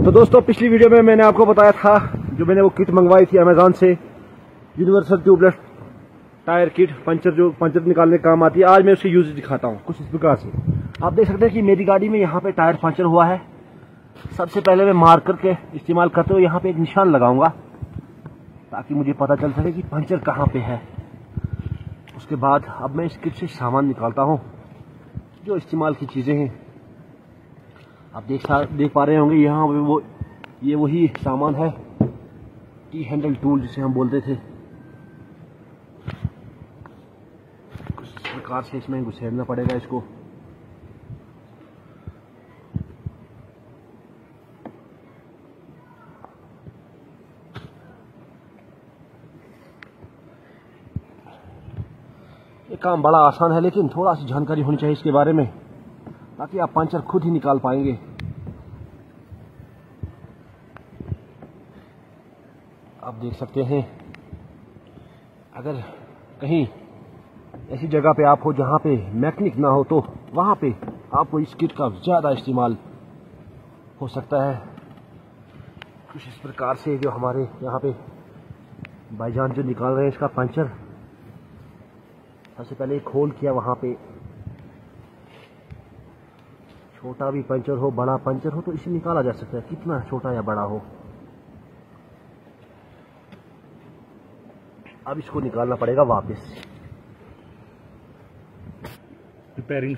तो दोस्तों पिछली वीडियो में मैंने आपको बताया था जो मैंने वो किट मंगवाई थी अमेजोन से, universal tubeless tyre kit, puncture निकालने का काम आती है। आज मैं उसकी यूज दिखाता हूँ कुछ इस प्रकार से। आप देख सकते हैं कि मेरी गाड़ी में यहाँ पे टायर पंचर हुआ है। सबसे पहले मैं मार्कर के इस्तेमाल करते हुए यहाँ पे एक निशान लगाऊंगा ताकि मुझे पता चल सके कि पंचर कहाँ पे है। उसके बाद अब मैं इस किट से सामान निकालता हूँ जो इस्तेमाल की चीजें हैं। आप देख पा रहे होंगे यहाँ पे ये वही सामान है, टी हैंडल टूल जिसे हम बोलते थे। कुछ प्रकार से इसमें घुसेड़ना पड़ेगा इसको। ये काम बड़ा आसान है लेकिन थोड़ा सी जानकारी होनी चाहिए इसके बारे में ताकि आप पंचर खुद ही निकाल पाएंगे। आप देख सकते हैं अगर कहीं ऐसी जगह पे आप हो जहां पे मैकेनिक ना हो तो वहां पे आपको इस किट का ज्यादा इस्तेमाल हो सकता है। कुछ इस प्रकार से जो हमारे यहाँ पे भाईजान जो निकाल रहे हैं इसका पंचर, सबसे पहले खोल किया वहां पे। छोटा भी पंचर हो बड़ा पंचर हो तो इसे निकाला जा सकता है, कितना छोटा या बड़ा हो। अब इसको निकालना पड़ेगा वापस। रिपेयरिंग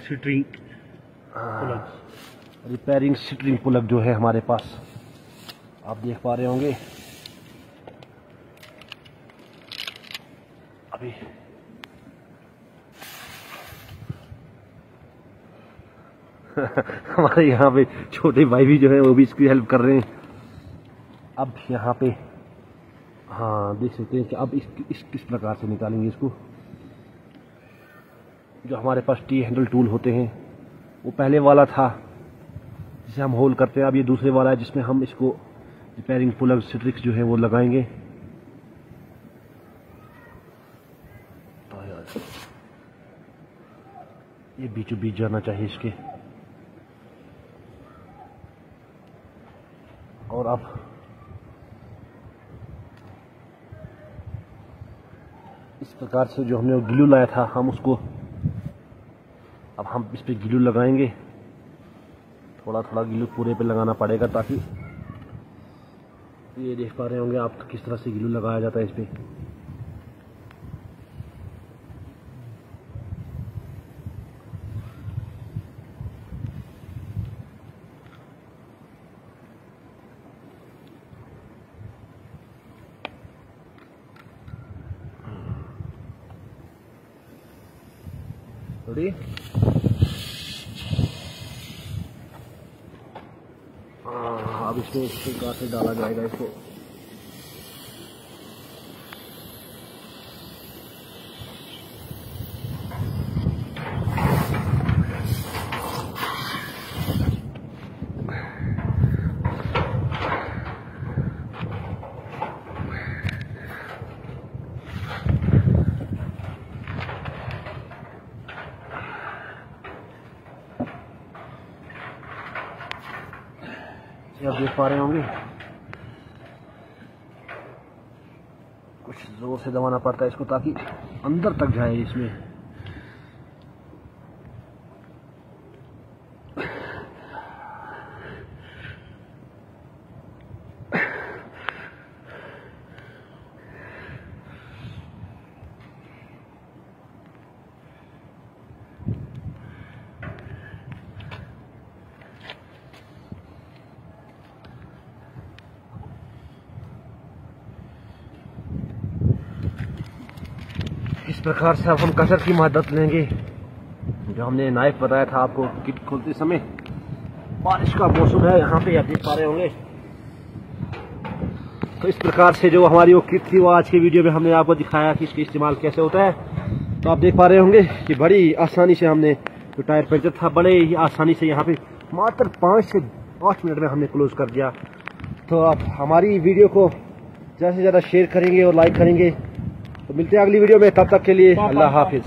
स्ट्रिंग प्लग जो है हमारे पास, आप देख पा रहे होंगे। अभी हमारे यहाँ पे छोटे भाई भी जो है वो भी इसकी हेल्प कर रहे हैं। अब यहाँ पे हाँ देख सकते हैं कि अब किस प्रकार से निकालेंगे इसको। जो हमारे पास टी हैंडल टूल होते हैं वो पहले वाला था जिसे हम होल करते हैं, अब ये दूसरे वाला है जिसमें हम इसको रिपेयरिंग प्लग स्ट्रिक्स जो है वो लगाएंगे। तो यार ये बीचों बीच जाना चाहिए इसके। और अब इस प्रकार से जो हमने ग्लू लाया था हम उसको अब हम इस पे ग्लू लगाएंगे। थोड़ा थोड़ा ग्लू पूरे पे लगाना पड़ेगा ताकि ये देख पा रहे होंगे आप किस तरह से ग्लू लगाया जाता है इस पे। अब इसमें इस प्रकार से डाला जाएगा इसको। आप देख पा रहे होंगे कुछ जोर से दबाना पड़ता है इसको ताकि अंदर तक जाए इसमें। इस प्रकार से अब हम कटर की मदद लेंगे जो हमने नाइफ बताया था आपको किट खोलते समय। बारिश का मौसम है यहाँ पे, आप देख पा रहे होंगे। तो इस प्रकार से जो हमारी वो किट थी वो आज की वीडियो में हमने आपको दिखाया कि इसका इस्तेमाल कैसे होता है। तो आप देख पा रहे होंगे कि बड़ी आसानी से हमने जो टायर पंचर था बड़े ही आसानी से यहाँ पे मात्र 5 से 8 मिनट में हमने क्लोज कर दिया। तो आप हमारी वीडियो को ज़्यादा से ज़्यादा शेयर करेंगे और लाइक करेंगे। तो मिलते हैं अगली वीडियो में, तब तक के लिए अल्लाह हाफिज।